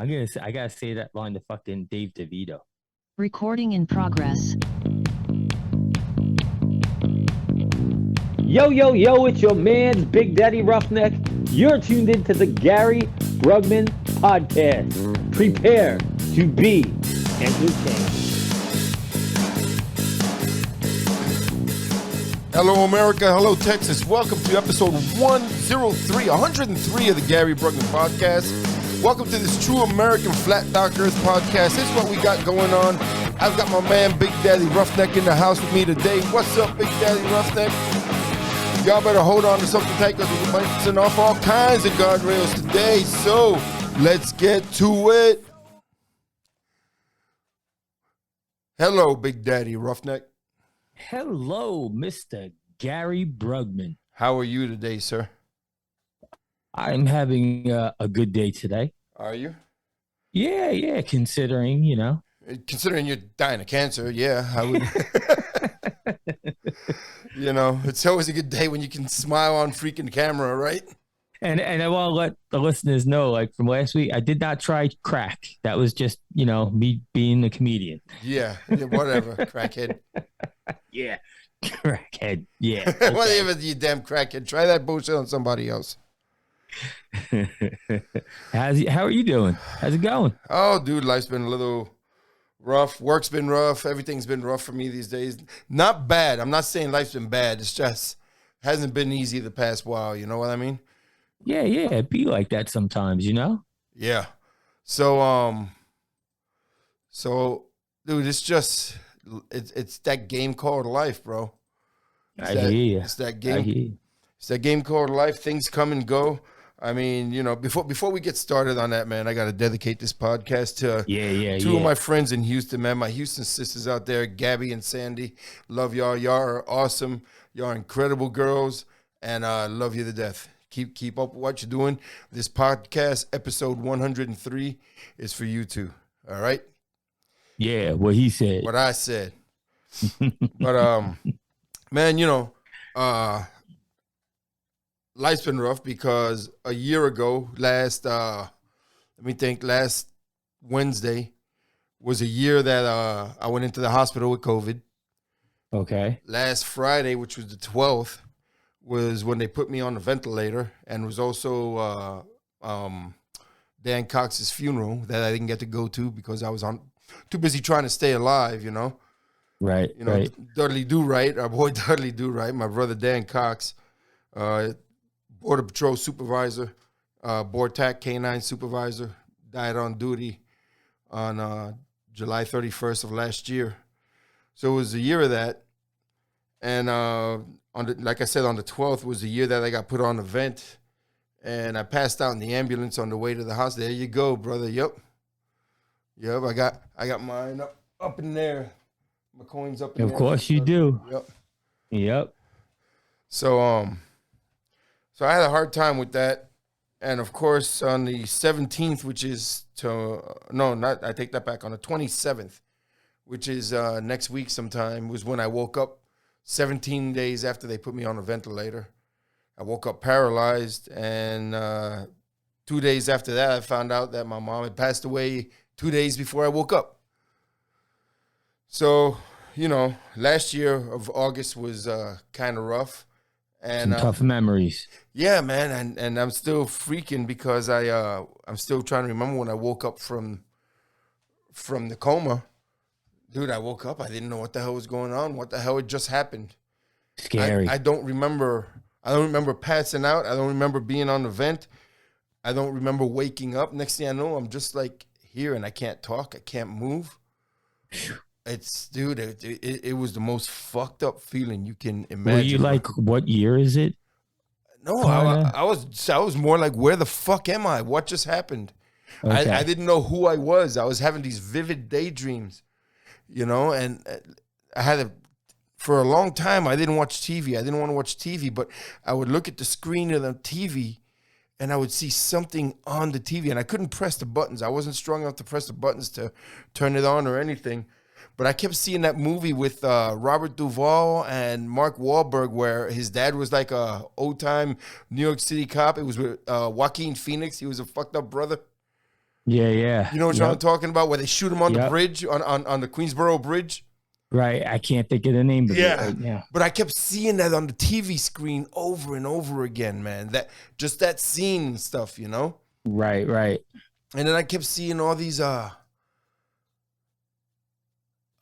I gotta say that line to fucking Dave DeVito. Recording in progress. Yo, yo, yo, it's your man's Big Daddy Roughneck. You're tuned into the Gary Brugman Podcast. Prepare to be entertained. Hello, America. Hello, Texas. Welcome to episode 103 of the Gary Brugman Podcast. Welcome to this true American Flat Dark Earth podcast. This is what we got going on. I've got my man Big Daddy Roughneck in the house with me today. What's up, Big Daddy Roughneck? Y'all better hold on to something tight because we might send off all kinds of guardrails today. So let's get to it. Hello, Big Daddy Roughneck. Hello, Mr. Gary Brugman. How are you today, sir? I'm having a good day today. Are you? Yeah, considering, Considering you're dying of cancer, yeah, I would. It's always a good day when you can smile on freaking camera, right? And I want to let the listeners know, like from last week, I did not try crack. That was just, me being a comedian. Yeah, whatever, crackhead. Yeah, crackhead. Yeah. Okay. Whatever, you damn crackhead. Try that bullshit on somebody else. How are you doing? How's it going? Oh, dude, life's been a little rough. Work's been rough. Everything's been rough for me these days. Not bad. I'm not saying life's been bad. It's just hasn't been easy the past while. You know what I mean? Yeah. It'd be like that sometimes, Yeah. So, dude, it's just it's that game called life, bro. I hear you. It's that game. It's that game called life. Things come and go. I mean, before we get started on that, man, I got to dedicate this podcast to two of my friends in Houston, man. My Houston sisters out there, Gabby and Sandy. Love y'all. Y'all are awesome. Y'all are incredible girls, and I love you to death. Keep up with what you're doing. This podcast, episode 103, is for you two. All right? Yeah, what he said. What I said. But, man, life's been rough because a year ago, last Wednesday was a year that I went into the hospital with COVID. Okay. Last Friday, which was the 12th, was when they put me on the ventilator, and was also Dan Cox's funeral that I didn't get to go to because I was too busy trying to stay alive, Right, right. Dudley Do-Right, our boy Dudley Do-Right, my brother Dan Cox, Border Patrol supervisor, Board TAC K-9 supervisor, died on duty on July 31st of last year. So it was a year of that. And like I said, on the 12th was the year that I got put on a vent. And I passed out in the ambulance on the way to the hospital. There you go, brother. Yep, I got mine up in there. My coin's up in there. Of course you do. Yep. So I had a hard time with that. And of course, on the 17th, which is I take that back, on the 27th, which is next week sometime, was when I woke up 17 days after they put me on a ventilator. I woke up paralyzed, and 2 days after that, I found out that my mom had passed away 2 days before I woke up. So, last year of August was kind of rough. And some tough memories. Yeah, man, and I'm still freaking because I'm still trying to remember when I woke up from the coma. Dude, I woke up, I didn't know what the hell was going on. What the hell had just happened? Scary. I don't remember passing out. I don't remember being on the vent. I don't remember waking up. Next thing I know, I'm just like here and I can't talk. I can't move. It was the most fucked up feeling you can imagine. Were you like, what year is it? No, I was more like, where the fuck am I? What just happened? Okay. I didn't know who I was. I was having these vivid daydreams, and I had for a long time, I didn't watch TV. I didn't want to watch TV, but I would look at the screen of the TV and I would see something on the TV and I couldn't press the buttons. I wasn't strong enough to press the buttons to turn it on or anything. But I kept seeing that movie with Robert Duvall and Mark Wahlberg where his dad was like a old-time New York City cop. It was with Joaquin Phoenix. He was a fucked up brother. Yeah. You know what I'm talking about? Where they shoot him on the bridge, on the Queensboro Bridge. Right. I can't think of the name of it right now. But I kept seeing that on the TV screen over and over again, man. That scene and stuff, you know? Right. And then I kept seeing all these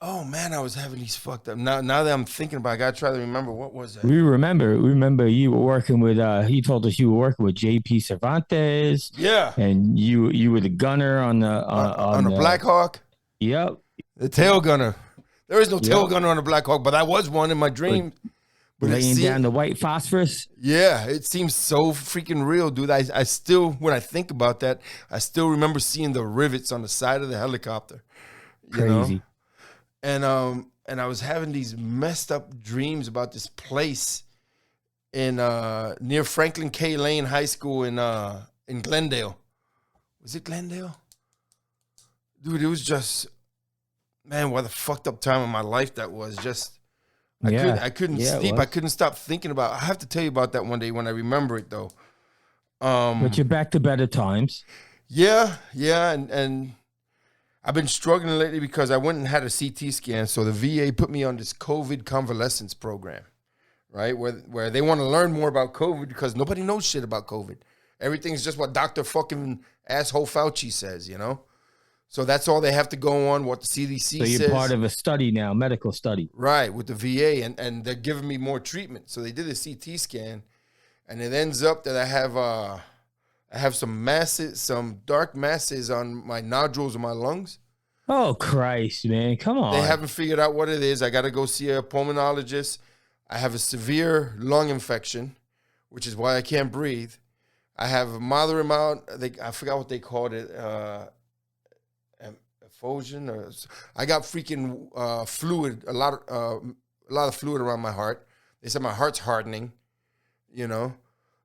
oh man, I was having these fucked up. Now that I'm thinking about it, I gotta try to remember what was that. We remember you were working with he told us you were working with JP Cervantes. Yeah. And you were the gunner on the Black Hawk. Yep. The tail gunner. There is no tail gunner on the Black Hawk, but I was one in my dream. But laying down the white phosphorus. Yeah, it seems so freaking real, dude. I still, when I think about that, I still remember seeing the rivets on the side of the helicopter. Crazy. Know? And I was having these messed up dreams about this place in near Franklin K. Lane High School in Glendale. Was it Glendale? Dude, it was just, man, what a fucked up time of my life that was. Just I couldn't sleep. I couldn't stop thinking about it. I have to tell you about that one day when I remember it though. But you're back to better times. Yeah, and I've been struggling lately because I went and had a CT scan. So the VA put me on this COVID convalescence program, right? Where they want to learn more about COVID because nobody knows shit about COVID. Everything's just what Dr. fucking asshole Fauci says, you know? So that's all they have to go on, what the CDC says. So you're part of a study now, medical study. Right, with the VA, and they're giving me more treatment. So they did a CT scan, and it ends up that I have some masses, some dark masses on my nodules of my lungs. Oh, Christ, man. Come on. They haven't figured out what it is. I got to go see a pulmonologist. I have a severe lung infection, which is why I can't breathe. I have a moderate amount, I forgot what they called it, effusion, or I got freaking fluid, a lot of fluid around my heart. They said my heart's hardening, you know.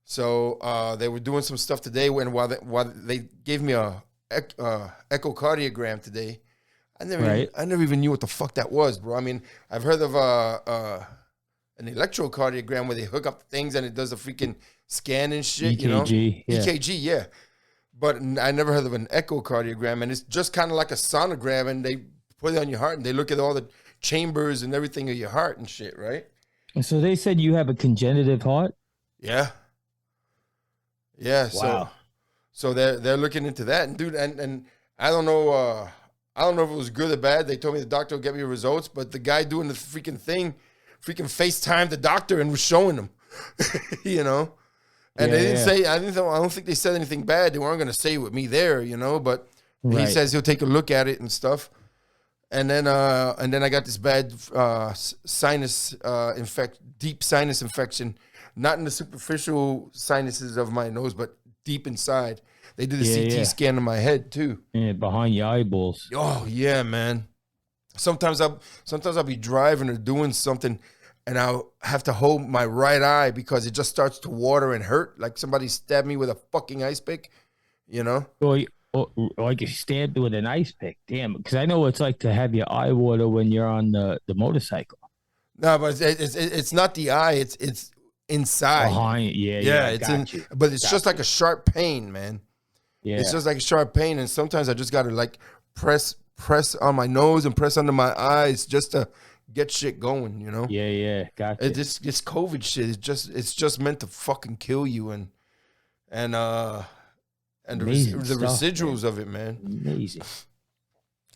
So they were doing some stuff today while they gave me a echocardiogram today. I never even knew what the fuck that was, bro. I mean, I've heard of an electrocardiogram where they hook up things and it does a freaking scan and shit, EKG, you know? yeah. EKG, yeah. But I never heard of an echocardiogram, and it's just kind of like a sonogram, and they put it on your heart, and they look at all the chambers and everything of your heart and shit, right? And so they said you have a congenitive heart? Yeah. Yeah, wow. So they're looking into that, and dude, and I don't know if it was good or bad. They told me the doctor will get me results, but the guy doing the freaking thing, freaking FaceTimed the doctor and was showing them, you know? And they didn't say, I don't think they said anything bad. They weren't going to say it with me there, you know, but he says he'll take a look at it and stuff. And then I got this bad sinus deep sinus infection, not in the superficial sinuses of my nose, but deep inside. They did a CT scan of my head too. Yeah, behind your eyeballs. Oh yeah, man. Sometimes I'll be driving or doing something, and I'll have to hold my right eye because it just starts to water and hurt, like somebody stabbed me with a fucking ice pick, you know? Or like you stabbed with an ice pick. Damn, because I know what it's like to have your eye water when you're on the motorcycle. No, but it's not the eye. It's inside. Behind, but it's just like a sharp pain, man. Yeah, it's just like a sharp pain, and sometimes I just gotta like press on my nose and press under my eyes just to get shit going, you know? Yeah, gotcha. This COVID shit it's just meant to fucking kill you and the residuals of it, man. Amazing.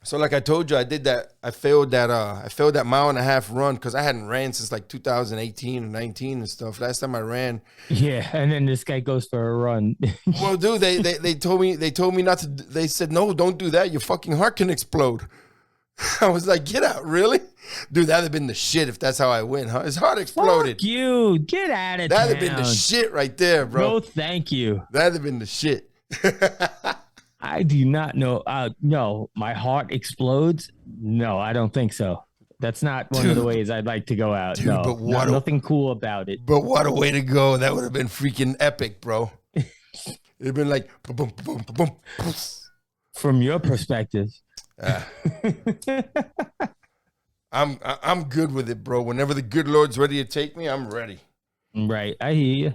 So like I told you, I did that. I failed that 1.5 mile run because I hadn't ran since like 2018 or 19 and stuff. Last time I ran. Yeah, and then this guy goes for a run. Well, dude, they told me not to. They said no, don't do that. Your fucking heart can explode. I was like, get out, really? Dude, that'd have been the shit if that's how I went, huh? His heart exploded. Fuck you. Get out of town. That'd have been the shit right there, bro. No, thank you. That'd have been the shit. I do not know. No, my heart explodes. No, I don't think so. That's not one of the ways I'd like to go out. Dude, no, but nothing cool about it. But what a way to go. That would have been freaking epic, bro. It'd been like, boom, boom, boom, boom. From your perspective. I'm good with it, bro. Whenever the good Lord's ready to take me, I'm ready. Right. I hear you.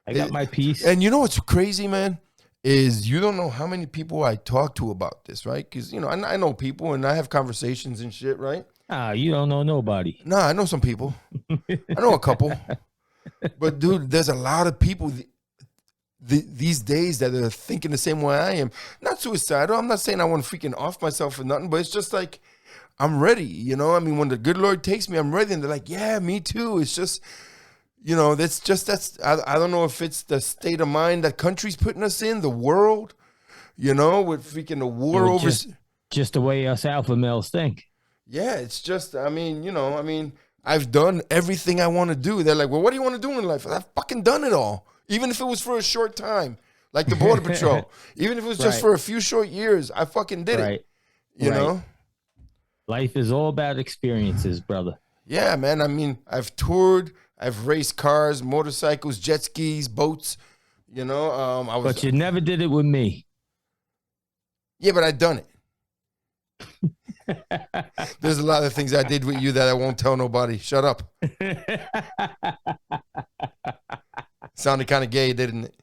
I got my piece. And you know what's crazy, man? is you don't know how many people I talk to about this, right? Because, you know, I know people and I have conversations and shit, right? You don't know nobody. No, I know some people. I know a couple. But, dude, there's a lot of people these days that are thinking the same way I am. Not suicidal. I'm not saying I want to freaking off myself or nothing, but it's just like I'm ready, you know? I mean, when the good Lord takes me, I'm ready. And they're like, yeah, me too. It's just, you know, I don't know if it's the state of mind that country's putting us in, the world, you know, with freaking the war over. Just the way us alpha males think. Yeah, it's just, I mean, you know, I've done everything I want to do. They're like, well, what do you want to do in life? I've fucking done it all. Even if it was for a short time, like the Border Patrol. Even if it was just for a few short years, I fucking did it. You know? Life is all about experiences, brother. Yeah, man. I mean, I've toured. I've raced cars, motorcycles, jet skis, boats. You know, But you never did it with me. Yeah, but I done it. There's a lot of things I did with you that I won't tell nobody. Shut up. Sounded kind of gay, didn't it?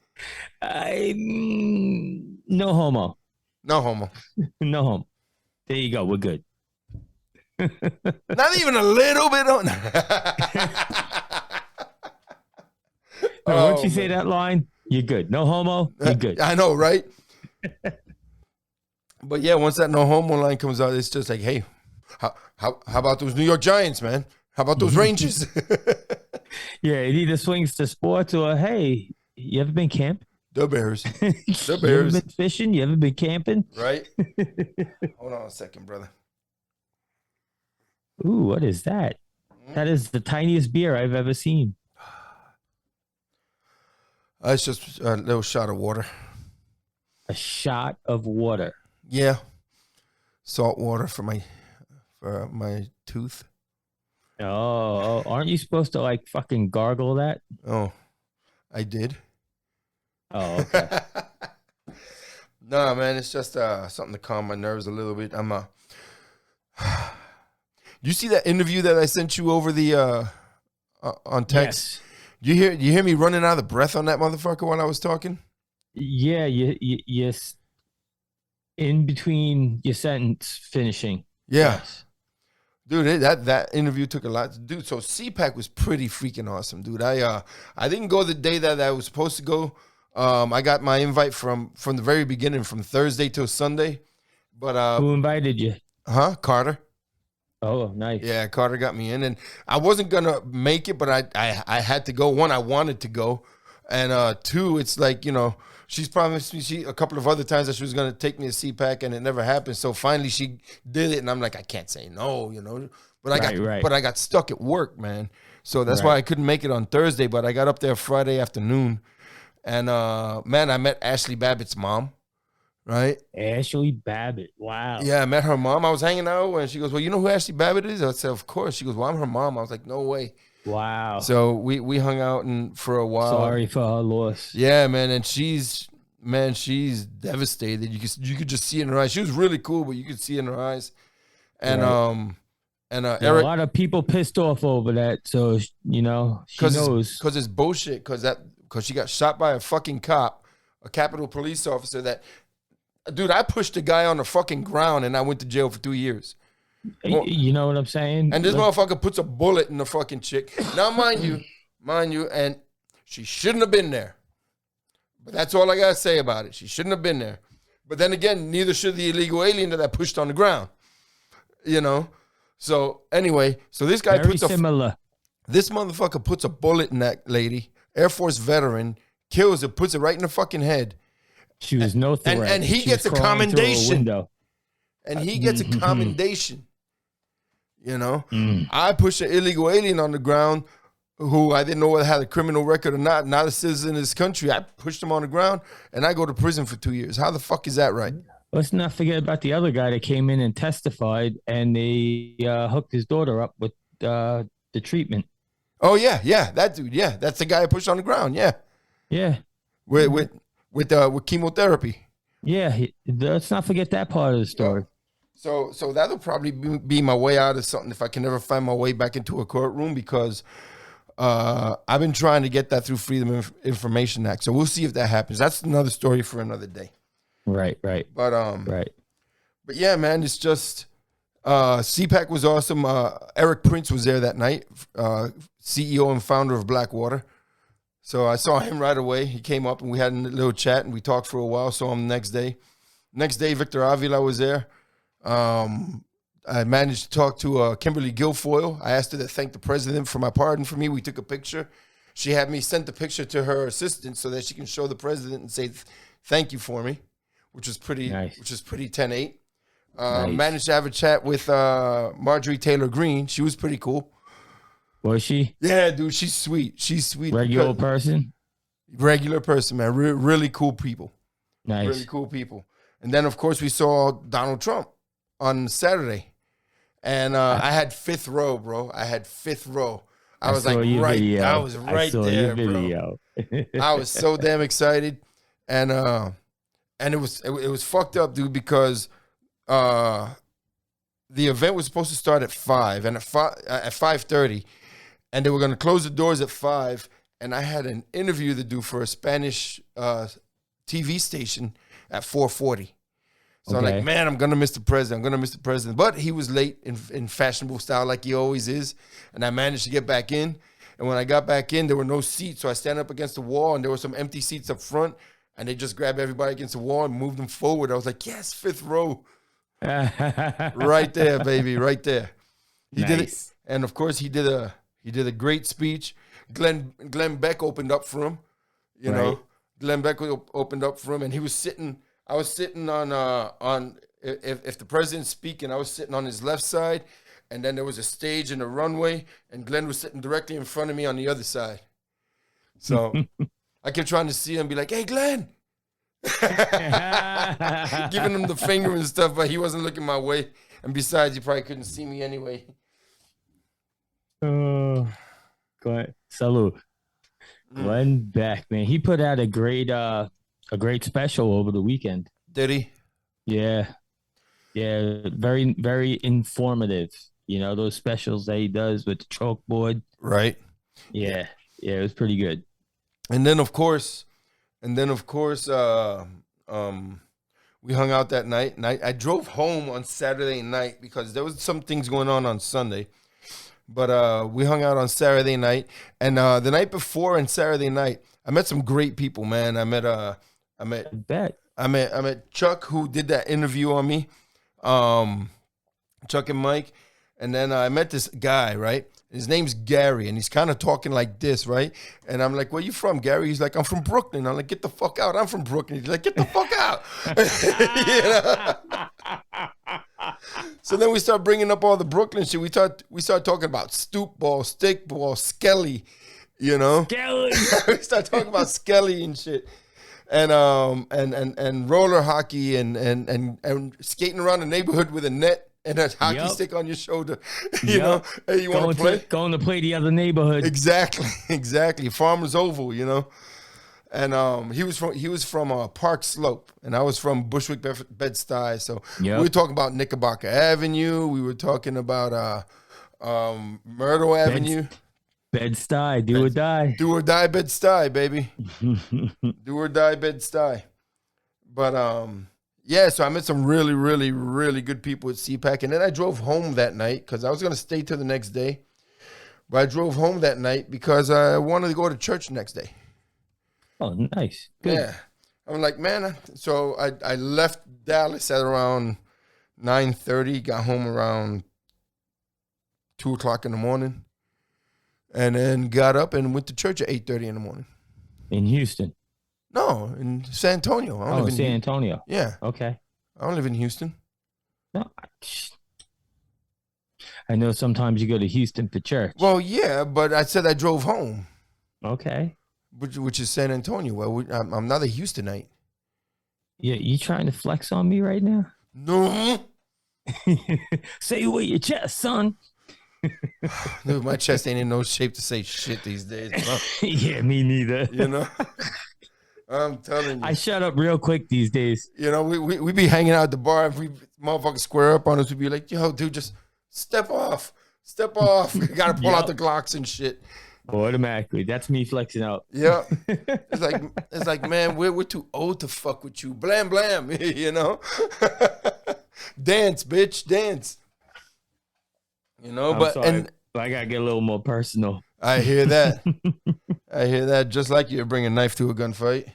No homo. No homo. No homo. There you go. We're good. Not even a little bit on. Once you say that line, you're good. No homo, you're good. I know, right? But yeah, once that no homo line comes out, it's just like, hey, how about those New York Giants, man? How about those Rangers? Yeah, it either swings to sports or, hey, you ever been camping? The Bears. The Bears. You ever been fishing? You ever been camping? Right? Hold on a second, brother. Ooh, what is that? That is the tiniest beer I've ever seen. It's just a little shot of water. A shot of water. Yeah. Salt water for my tooth. Oh, aren't you supposed to like fucking gargle that? Oh, I did. Oh, okay. Nah, man, it's just something to calm my nerves a little bit. You see that interview that I sent you over the on text? Yes. You hear me running out of breath on that motherfucker while I was talking? Yeah, yes. In between your sentence finishing. Yeah. Yes. Dude, that interview took a lot to do. So CPAC was pretty freaking awesome, dude. I didn't go the day that I was supposed to go. I got my invite from the very beginning, from Thursday till Sunday. But who invited you? Carter. Oh, nice. Yeah, Carter got me in, and I wasn't gonna make it, but I had to go. One, I wanted to go, and two, it's like, you know, she's promised me a couple of other times that she was gonna take me to CPAC, and it never happened. So finally, she did it, and I'm like, I can't say no, you know. But I got stuck at work, man. So that's why I couldn't make it on Thursday. But I got up there Friday afternoon, and man, I met Ashley Babbitt's mom. Right? Ashley Babbitt. Wow. Yeah, I met her mom. I was hanging out and she goes, well, you know who Ashley Babbitt is? I said, of course. She goes, well, I'm her mom. I was like, no way. Wow. So we hung out for a while. Sorry for her loss. Yeah, man. And she's devastated. You could just see it in her eyes. She was really cool, but you could see it in her eyes. And Eric, a lot of people pissed off over that. So, you know, she knows. Because it's bullshit. Because she got shot by a fucking cop, a Capitol police officer that... Dude, I pushed a guy on the fucking ground and I went to jail for 2 years. You know what I'm saying? And this motherfucker puts a bullet in the fucking chick. Now, mind you, and she shouldn't have been there. But that's all I got to say about it. She shouldn't have been there. But then again, neither should the illegal alien that I pushed on the ground. You know? So, anyway, this guy Very similar. This motherfucker puts a bullet in that lady, Air Force veteran, kills her, puts it right in the fucking head. She was no threat. And he gets a commendation. And he gets a commendation. You know? I pushed an illegal alien on the ground who I didn't know whether had a criminal record or not a citizen in this country. I pushed him on the ground and I go to prison for 2 years. How the fuck is that right? Let's not forget about the other guy that came in and testified and they hooked his daughter up with the treatment. Oh, yeah. That dude, yeah. That's the guy I pushed on the ground, yeah. Yeah. With chemotherapy. Yeah, let's not forget that part of the story. So that'll probably be my way out of something if I can ever find my way back into a courtroom, because I've been trying to get that through Freedom of Information Act. So we'll see if that happens. That's another story for another day. Right. But yeah, man, it's just CPAC was awesome. Eric Prince was there that night, CEO and founder of Blackwater. So I saw him right away. He came up and we had a little chat and we talked for a while. Saw him the next day. Next day, Victor Avila was there. I managed to talk to Kimberly Guilfoyle. I asked her to thank the president for my pardon for me. We took a picture. She had me send the picture to her assistant so that she can show the president and say thank you for me, which was pretty nice. Which is pretty 10-8. Nice. Managed to have a chat with Marjorie Taylor Greene. She was pretty cool. Was she? Yeah, dude, she's sweet. She's sweet. Regular person? Regular person, man. Really cool people. Nice. Really cool people. And then, of course, we saw Donald Trump on Saturday. And I had fifth row, bro. I had fifth row. I was like, right. Video. I was right there, bro. I was so damn excited. And it was fucked up, dude, because the event was supposed to start at 5 and at 5:30. And they were going to close the doors at 5. And I had an interview to do for a Spanish TV station at 4:40. So I'm like, man, I'm going to miss the president. But he was late in fashionable style like he always is. And I managed to get back in. And when I got back in, there were no seats. So I stand up against the wall, and there were some empty seats up front. And they just grabbed everybody against the wall and moved them forward. I was like, yes, fifth row. Right there, baby, right there. He did it. And, of course, he did a great speech. Glenn Beck opened up for him. You know, Glenn Beck opened up for him, and he was sitting. I was sitting on if the president's speaking, I was sitting on his left side, and then there was a stage and a runway, and Glenn was sitting directly in front of me on the other side. So I kept trying to see him, be like, "Hey, Glenn," giving him the finger and stuff, but he wasn't looking my way. And besides, he probably couldn't see me anyway. Go ahead. Salute. Glenn Beck, man, he put out a great special over the weekend. Did he? Yeah. Very, very informative. You know, those specials that he does with the chalkboard. Right. Yeah, it was pretty good. And then of course, we hung out that night. And I drove home on Saturday night because there was some things going on Sunday. But we hung out on Saturday night, and the night before and Saturday night, I met some great people, man. I met Chuck, who did that interview on me, Chuck and Mike, and then I met this guy, right? His name's Gary, and he's kind of talking like this, right? And I'm like, "Where you from, Gary?" He's like, "I'm from Brooklyn." I'm like, "Get the fuck out! I'm from Brooklyn." He's like, "Get the fuck out!" So then we start bringing up all the Brooklyn shit. We start talking about stoop ball, stick ball, skelly, you know. Skelly. We start talking about skelly and shit, and roller hockey and skating around the neighborhood with a net and a hockey stick on your shoulder. You know, hey, you want to play? Going to play the other neighborhood. Exactly. Farmers Oval, you know. And he was from Park Slope, and I was from Bushwick, Bed-Stuy. So we were talking about Knickerbocker Avenue. We were talking about Myrtle Avenue. Bed-Stuy, do or die. Do or die Bed-Stuy, baby. Do or die Bed-Stuy. But yeah, so I met some really, really, really good people at CPAC. And then I drove home that night because I was going to stay till the next day. But I drove home that night because I wanted to go to church the next day. Oh, nice. Good. Yeah. I'm like, man. So I left Dallas at around 9:30, got home around 2 o'clock in the morning, and then got up and went to church at 8:30 in the morning. In Houston? No, in San Antonio. I don't live in San Antonio. Yeah. Okay. I don't live in Houston. No. I know sometimes you go to Houston for church. Well, yeah, but I said I drove home. Okay. Which is San Antonio. Well, I'm not a Houstonite. Yeah, you trying to flex on me right now? No. Say it with your chest, son. Dude, my chest ain't in no shape to say shit these days, bro. Yeah, me neither. You know? I'm telling you. I shut up real quick these days. You know, we be hanging out at the bar. If we motherfuckers square up on us, we'd be like, yo, dude, just step off. We got to pull out the Glocks and shit. Automatically. That's me flexing out. Yeah. It's like, man, we're too old to fuck with you. Blam, blam, you know? Dance, bitch, dance. You know, but I gotta get a little more personal. I hear that. I hear that. Just like you bring a knife to a gunfight.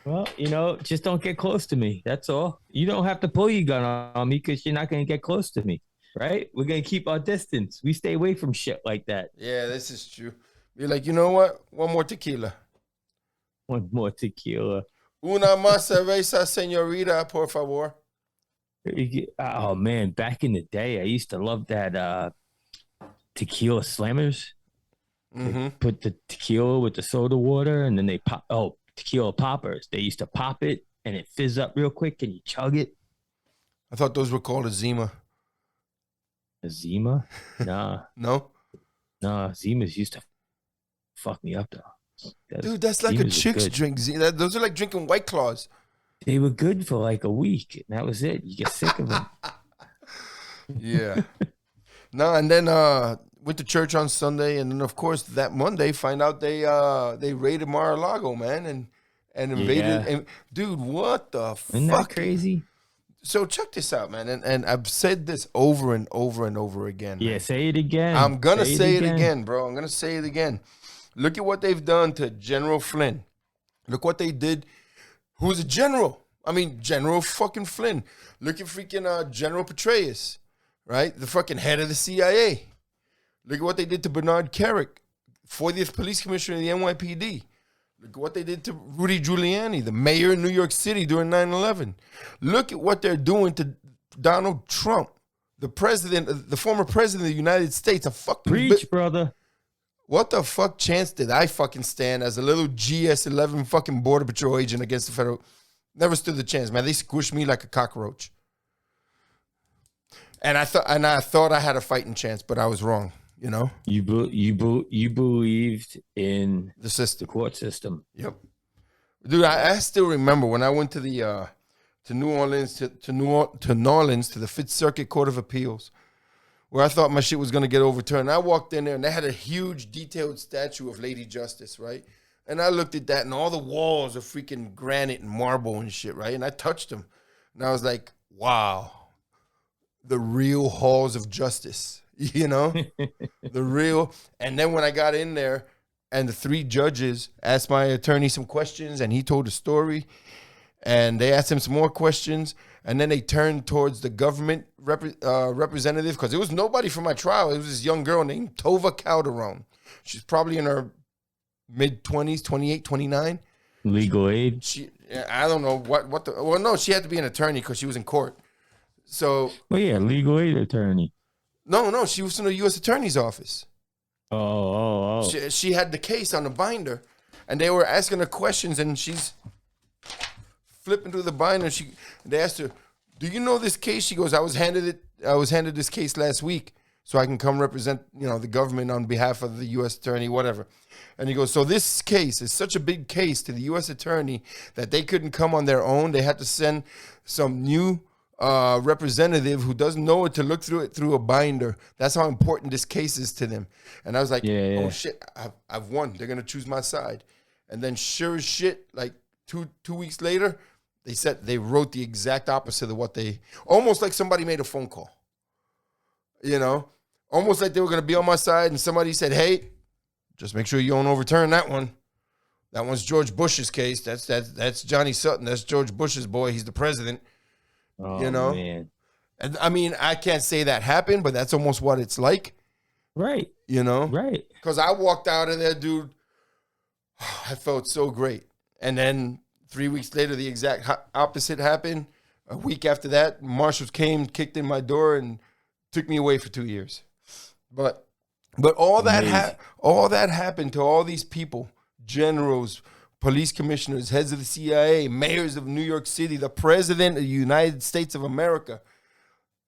Well, you know, just don't get close to me. That's all. You don't have to pull your gun on me because you're not going to get close to me, right? We're going to keep our distance. We stay away from shit like that. Yeah, this is true. You're like, you know what? One more tequila. One more tequila. Una más cerveza, señorita, por favor. Oh, man. Back in the day, I used to love that tequila slammers. They put the tequila with the soda water, and then they pop. Oh, tequila poppers. They used to pop it and it fizz up real quick and you chug it. I thought those were called a Zima. A Zima? Nah. No? Nah, Zimas used to fuck me up though. Dude, that's like Zimas a chick's drink. Those are like drinking White Claws. They were good for like a week and that was it. You get sick of them. Yeah. No, and then went to church on Sunday, and then of course that Monday find out they raided Mar-a-Lago, man, and invaded. Yeah. And, dude, what the fuck? Isn't that crazy? So check this out, man, and I've said this over and over and over again. Yeah, man. Say it again. I'm gonna say it again, bro. I'm gonna say it again. Look at what they've done to General Flynn. Look what they did. Who's a general? I mean, General fucking Flynn. Look at freaking General Petraeus, right? The fucking head of the CIA. Look at what they did to Bernard Kerik, 40th Police Commissioner of the NYPD. Look at what they did to Rudy Giuliani, the mayor of New York City during 9/11. Look at what they're doing to Donald Trump, the president, the former president of the United States. A fucking preach, brother. What the fuck chance did I fucking stand as a little GS-11 fucking Border Patrol agent against the federal? Never stood the chance, man. They squished me like a cockroach. And I thought I had a fighting chance, but I was wrong. You know, you believed in the system, the court system. Yep, dude. I still remember when I went to the to New Orleans to New Orleans to the Fifth Circuit Court of Appeals, where I thought my shit was gonna get overturned. I walked in there and they had a huge detailed statue of Lady Justice, right? And I looked at that and all the walls are freaking granite and marble and shit, right? And I touched them, and I was like, wow, the real halls of justice. You know, the real. And then when I got in there and the three judges asked my attorney some questions and he told a story and they asked him some more questions and then they turned towards the government representative because it was nobody from my trial. It was this young girl named Tova Calderon. She's probably in her mid-20s, 28, 29. Legal aid? I don't know well, no, she had to be an attorney because she was in court. So. Well, yeah, legal aid attorney. No, she was in the U.S. Attorney's office. Oh. She had the case on the binder, and they were asking her questions, and she's flipping through the binder. They asked her, "Do you know this case?" She goes, "I was handed this case last week, so I can come represent, the government on behalf of the U.S. Attorney, whatever." And he goes, "So this case is such a big case to the U.S. Attorney that they couldn't come on their own. They had to send some new." Representative who doesn't know what to look through a binder. That's how important this case is to them. And I was like, oh shit, I've won. They're gonna choose my side. And then sure as shit, like two weeks later, they wrote the exact opposite of what they, almost like somebody made a phone call. Almost like they were gonna be on my side and somebody said, hey, just make sure you don't overturn that one. That one's George Bush's case. That's Johnny Sutton. That's George Bush's boy. He's the president. Oh, man. And I mean, I can't say that happened, but that's almost what it's like. Right. Right. Because I walked out of there, dude. I felt so great. And then 3 weeks later, the exact opposite happened. A week after that, marshals came, kicked in my door, and took me away for 2 years. But all that happened to all these people, generals, police commissioners, heads of the CIA, mayors of New York City, the president of the United States of America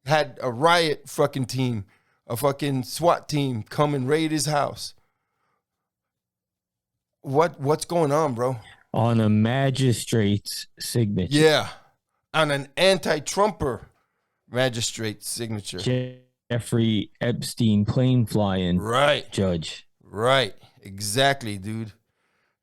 had a riot fucking team, a fucking SWAT team come and raid his house. What's going on, bro? On a magistrate's signature. Yeah. On an anti-Trumper magistrate's signature. Jeffrey Epstein plane flying right. judge. Right. Exactly, dude.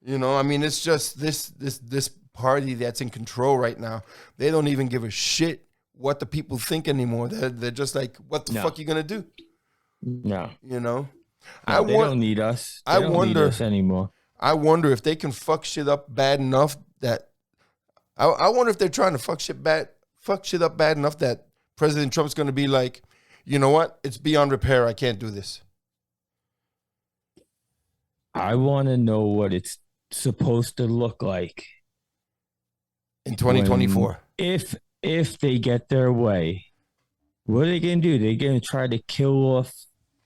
You know, I mean, it's just this party that's in control right now. They don't even give a shit what the people think anymore. They're just like, what the fuck you gonna do? No. You know? No, they don't need us. They don't need us anymore. I wonder if they can fuck shit up bad enough that I wonder if they're trying to fuck shit up bad enough that President Trump's gonna be like, you know what? It's beyond repair. I can't do this. I want to know what it's supposed to look like in 2024. If they get their way, what are they going to do? They're going to try to kill off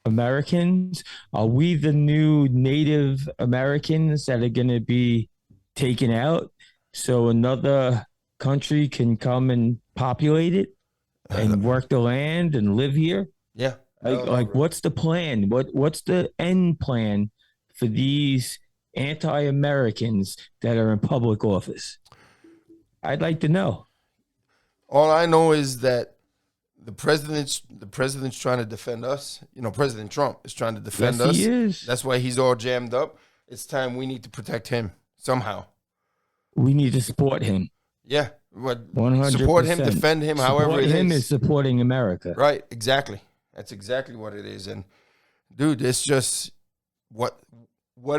Americans? Are we the new Native Americans that are going to be taken out so another country can come and populate it and work the land and live here? Yeah. Like what's the plan? What's the end plan for these anti-Americans that are in public office? I'd like to know. All I know is that the president's trying to defend us. You know, President Trump is trying to defend us. He is. That's why he's all jammed up. It's time we need to protect him somehow. We need to support him. Yeah. 100%. Support him, defend him, however it is. Support him is supporting America. Right, exactly. That's exactly what it is. And dude, it's just what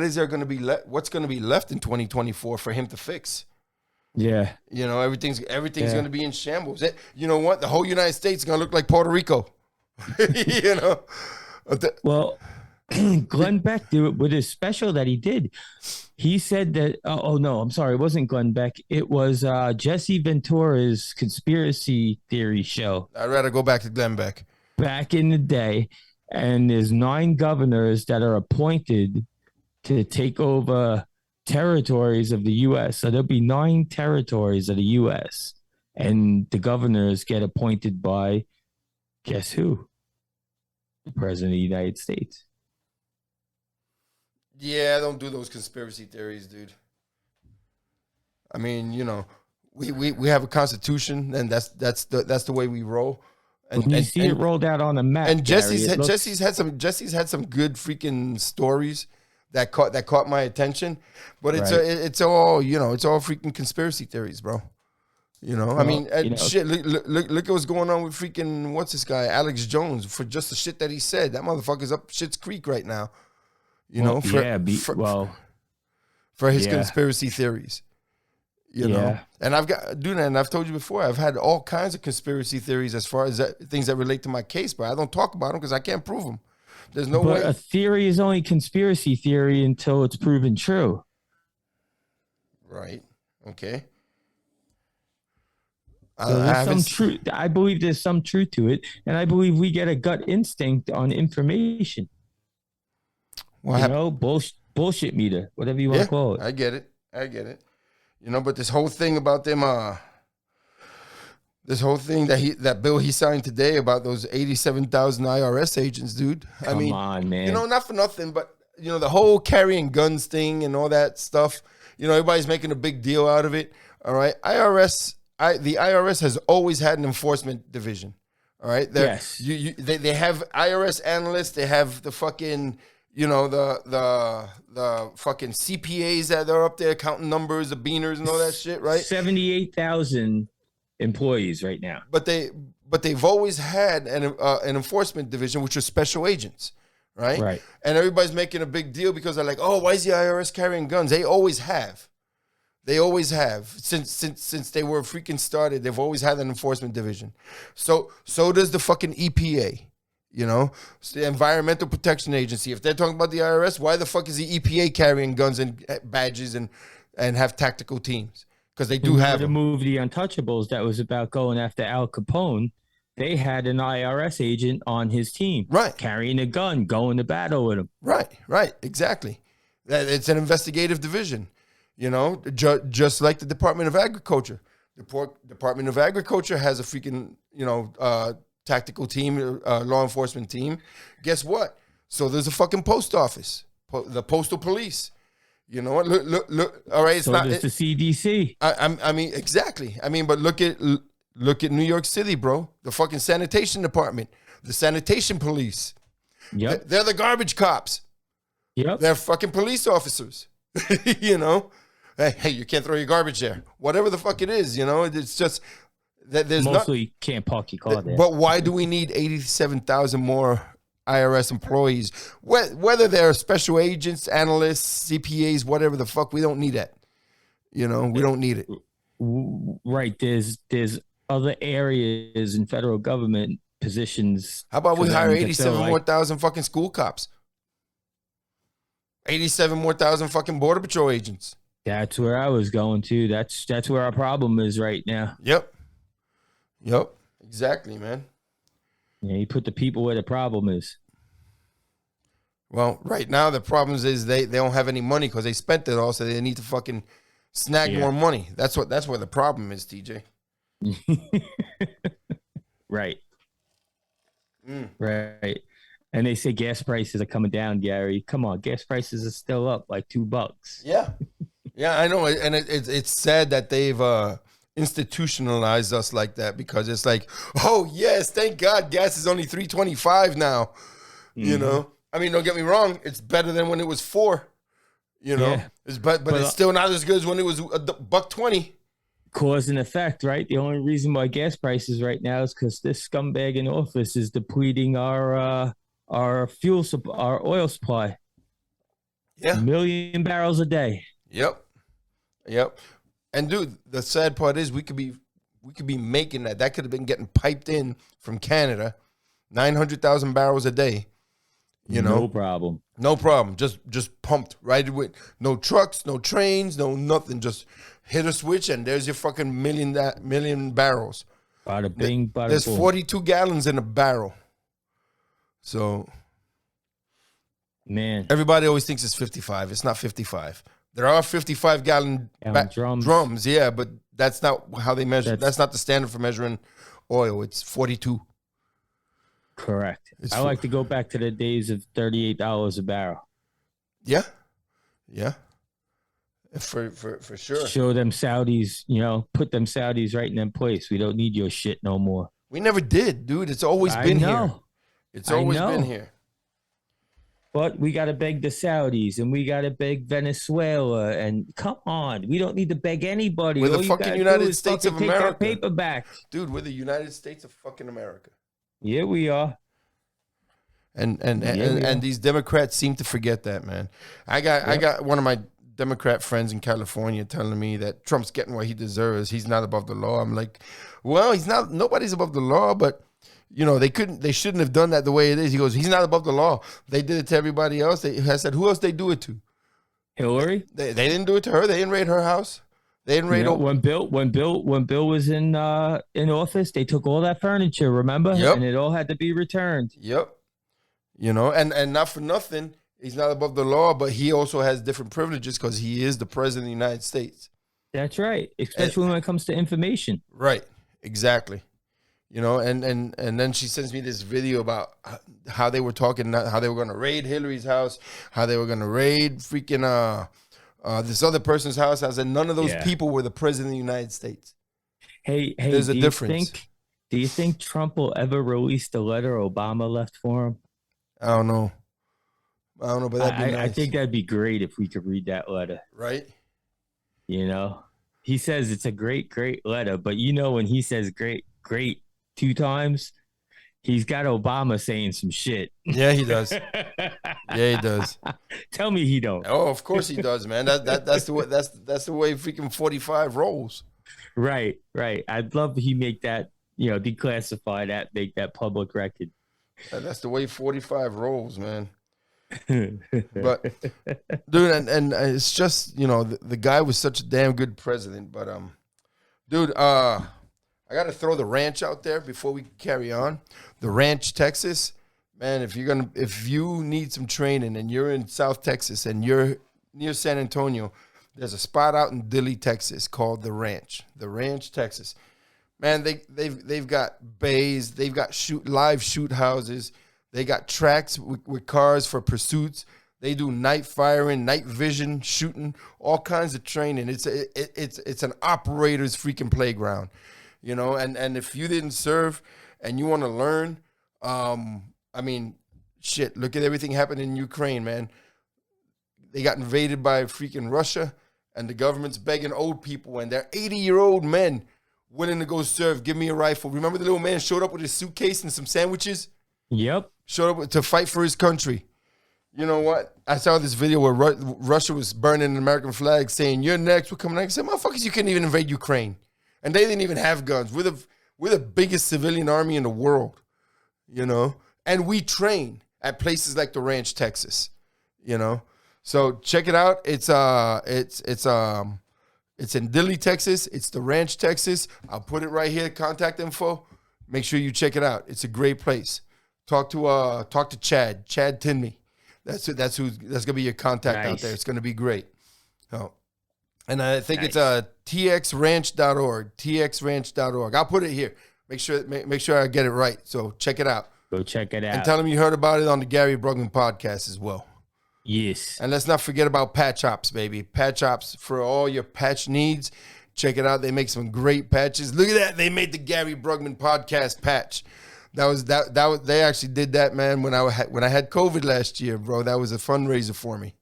is there going to be what's going to be left in 2024 for him to fix? Yeah. You know, everything's going to be in shambles. You know what? The whole United States is going to look like Puerto Rico. You know. Well, Glenn Beck did it with his special that he did. He said that no, I'm sorry, it wasn't Glenn Beck. It was Jesse Ventura's conspiracy theory show. I'd rather go back to Glenn Beck. Back in the day, and there's 9 governors that are appointed to take over territories of the U.S. So there'll be 9 territories of the U.S. and the governors get appointed by, guess who? The President of the United States. Yeah, don't do those conspiracy theories, dude. I mean, you know, we have a constitution, and that's the way we roll. And you see it rolled out on a map. And Jesse's had some good freaking stories that caught my attention, but it's all freaking conspiracy theories, bro. You know, well, I mean, shit. Look at what's going on with freaking what's this guy, Alex Jones, for just the shit that he said. That motherfucker's up Shit's Creek right now. You know, for his conspiracy theories. You know, and I've told you before, I've had all kinds of conspiracy theories as far as things that relate to my case, but I don't talk about them because I can't prove them. There's no way. A theory is only conspiracy theory until it's proven true. Right. Okay. So there's some truth. I believe there's some truth to it, and I believe we get a gut instinct on information. Bullshit meter, whatever you want to call it. I get it. You know, but this whole thing about them, this whole thing that bill he signed today about those 87,000 IRS agents, dude. Come on, man. You know, not for nothing, but you know, the whole carrying guns thing and all that stuff. You know, everybody's making a big deal out of it. All right, the IRS has always had an enforcement division. All right, yes. They have IRS analysts. They have the fucking. You know, the fucking CPAs that are up there counting numbers, the beaners and all that shit, right? 78,000 employees right now. But they've always had an enforcement division, which was special agents, right? Right. And everybody's making a big deal because they're like, oh, why is the IRS carrying guns? They always have. Since they were freaking started. They've always had an enforcement division. So does the fucking EPA. You know, it's the Environmental Protection Agency. If they're talking about the IRS, why the fuck is the EPA carrying guns and badges and have tactical teams? Because they do have them. The movie The Untouchables that was about going after Al Capone, they had an IRS agent on his team. Right. Carrying a gun, going to battle with him. Right, exactly. It's an investigative division, you know, just like the Department of Agriculture. The Department of Agriculture has a freaking, you know, tactical team, law enforcement team. Guess what? So there's a fucking post office, the postal police. You know what? Look. All right, it's so not the CDC. I mean, exactly. I mean, but look at New York City, bro. The fucking sanitation department, the sanitation police. Yep. They're the garbage cops. Yep. They're fucking police officers. You know? Hey, you can't throw your garbage there. Whatever the fuck it is, you know? It's just that there's Mostly you can't park your car there. But why do we need 87,000 more IRS employees? Whether they're special agents, analysts, CPAs, whatever the fuck, we don't need that. You know, we don't need it. Right. There's other areas in federal government positions. How about we hire 87 like, more thousand fucking school cops? 87 more thousand fucking border patrol agents. That's where I was going to. That's where our problem is right now. Yep. Exactly, man. Yeah, you put the people where the problem is. Well, right now the problem is they don't have any money because they spent it all, so they need to fucking snag more money. That's where the problem is, TJ. Right. Right. And they say gas prices are coming down, Gary. Come on, gas prices are still up like $2. Yeah. Yeah, I know. And it's sad that they've institutionalized us like that, because it's like, oh, yes, thank God gas is only $3.25 now. You know? I mean, don't get me wrong. It's better than when it was $4. You know? Yeah. But it's still not as good as when it was $1.20. Cause and effect, right? The only reason why gas prices right now is because this scumbag in office is depleting our oil supply. Yeah, 1 million barrels a day. Yep. And dude, the sad part is we could be making that. That could have been getting piped in from Canada, 900,000 barrels a day. You know, no problem. Just pumped right with no trucks, no trains, no nothing. Just hit a switch and there's your fucking million barrels. Bada bing, bada There's boom. 42 gallons in a barrel. So, man, everybody always thinks it's 55. It's not 55. There are 55-gallon drums, yeah, but that's not how they measure. That's not the standard for measuring oil. It's 42. Correct. I like to go back to the days of $38 a barrel. Yeah. For sure. Show them Saudis, put them Saudis right in their place. We don't need your shit no more. We never did, dude. It's always been here. It's always been here. But we got to beg the Saudis and we got to beg Venezuela. And come on, we don't need to beg anybody. We're the fucking United States of America. Take that paper back. Dude, we're the United States of fucking America. Yeah, we are. And these Democrats seem to forget that, man. I got one of my Democrat friends in California telling me that Trump's getting what he deserves. He's not above the law. I'm like, well, he's not. Nobody's above the law, but they shouldn't have done that the way it is. He goes, he's not above the law. They did it to everybody else. I said, who else they do it to? Hillary. They didn't do it to her. They didn't raid her house. They didn't raid. When Bill was in office, they took all that furniture. Remember? Yep. And it all had to be returned. Yep. And not for nothing, he's not above the law, but he also has different privileges because he is the president of the United States. That's right, especially when it comes to information. Right, exactly. And then she sends me this video about how they were talking, how they were going to raid Hillary's house, how they were going to raid freaking this other person's house. I said none of those people were the president of the United States. Hey, there's a difference. Do you think Trump will ever release the letter Obama left for him? I don't know, but that'd be nice. I think that'd be great if we could read that letter. Right? He says it's a great, great letter, but when he says great, great 2 times, he's got Obama saying some shit. Yeah, he does. Yeah, he does. Tell me he don't. Oh, of course he does, man. That's the way freaking 45 rolls. Right. I'd love he make that, declassify that, make that public record. That's the way 45 rolls, man. But dude, and it's just the guy was such a damn good president. But dude, I gotta throw the ranch out there before we carry on. The Ranch, Texas, man. If you need some training and you're in South Texas and you're near San Antonio, there's a spot out in Dilley, Texas called the Ranch. The Ranch, Texas. Man, they've got bays, they've got live shoot houses, they got tracks with cars for pursuits. They do night firing, night vision, shooting, all kinds of training. It's an operator's freaking playground, And if you didn't serve and you want to learn, shit, look at everything happening in Ukraine, man. they got invaded by freaking Russia, and the government's begging old people, and they're 80-year-old men willing to go serve. Give me a rifle. Remember the little man showed up with his suitcase and some sandwiches? Yep. Showed up to fight for his country. You know what? I saw this video where Russia was burning an American flag saying, "You're next, we're coming next." I said, motherfuckers, you couldn't even invade Ukraine. And they didn't even have guns. We're the biggest civilian army in the world, you know? And we train at places like the Ranch, Texas, you know? So check it out. It's in Dilley, Texas. It's the Ranch, Texas. I'll put it right here, contact info. Make sure you check it out. It's a great place. Talk to Chad Tinley. That's gonna be your contact out there. It's gonna be great. Oh, and I think it's txranch.org. txranch.org. I'll put it here. Make sure I get it right. So check it out. Go check it out. And tell them you heard about it on the Gary Brugman podcast as well. Yes. And let's not forget about Patch Ops, baby. Patch Ops for all your patch needs. Check it out. They make some great patches. Look at that. They made the Gary Brugman podcast patch. That was they actually did that, man, when I had COVID last year, bro. That was a fundraiser for me.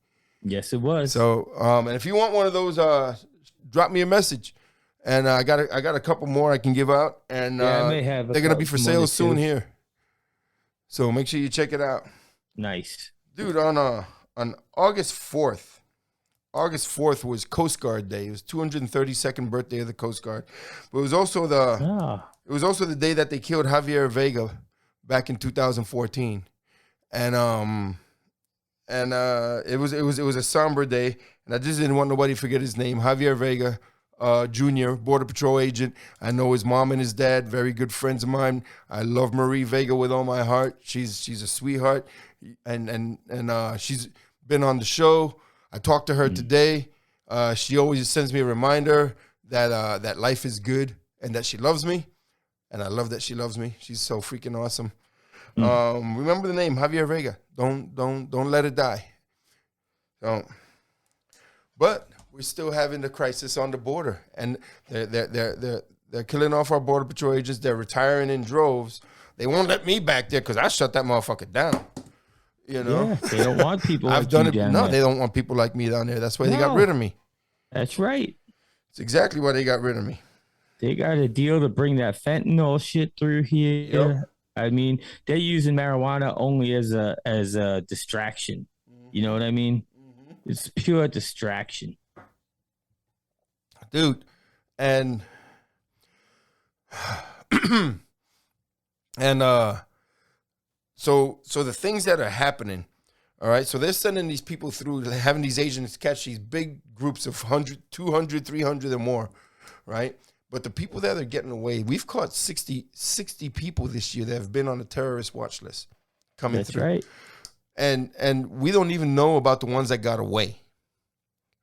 Yes, it was. So, and if you want one of those, drop me a message. And I got a couple more I can give out, and I may have they're gonna be for sale soon here. So make sure you check it out. Nice, dude. On August 4th, was Coast Guard Day. It was 232nd birthday of the Coast Guard, but it was also the day that they killed Javier VEGA back in 2014, and it was a somber day, and I just didn't want nobody to forget his name, Javier VEGA, Jr., Border Patrol agent. I know his mom and his dad, very good friends of mine. I love Marie Vega with all my heart. She's a sweetheart, and she's been on the show. I talked to her today. She always sends me a reminder that life is good and that she loves me, and I love that she loves me. She's so freaking awesome. Remember the name, Javier Vega. Don't let it die. But we're still having the crisis on the border, and they're killing off our Border Patrol agents. They're retiring in droves. They won't let me back there because I shut that motherfucker down. You know, they don't want people. I've done it. No, they don't want people like me down there. That's why they got rid of me. That's right. It's exactly why they got rid of me. They got a deal to bring that fentanyl shit through here. Yep. I mean, they're using marijuana only as a distraction. You know what I mean? It's pure distraction, dude. And so the things that are happening, all right, so they're sending these people through, having these agents catch these big groups of 100, 200, 300 or more, right? But the people that are getting away, we've caught 60 people this year that have been on the terrorist watch list coming through. That's right. And we don't even know about the ones that got away.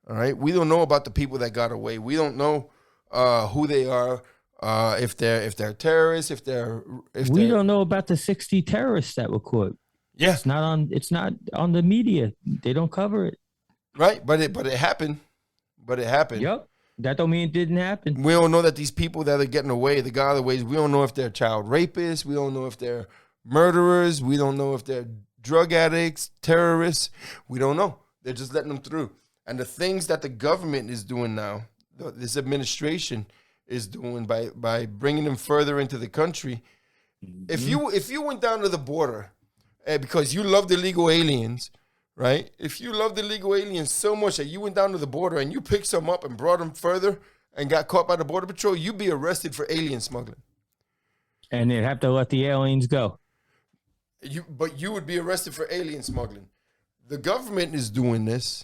All right? We don't know about the people that got away. We don't know who they are, if they're terrorists, we don't know about the 60 terrorists that were caught. Yeah. It's not on the media. They don't cover it. Right, but it happened. Yep. That don't mean it didn't happen. We don't know that these people that are getting away, the guy ways, we don't know if they're child rapists. We don't know if they're murderers. We don't know if they're drug addicts, terrorists. We don't know. They're just letting them through. And the things that the government is doing now, this administration is doing by bringing them further into the country. Mm-hmm. If you went down to the border because you love illegal aliens, right? If you love the illegal aliens so much that you went down to the border and you picked some up and brought them further and got caught by the Border Patrol, you'd be arrested for alien smuggling. And they'd have to let the aliens go. But you would be arrested for alien smuggling. The government is doing this.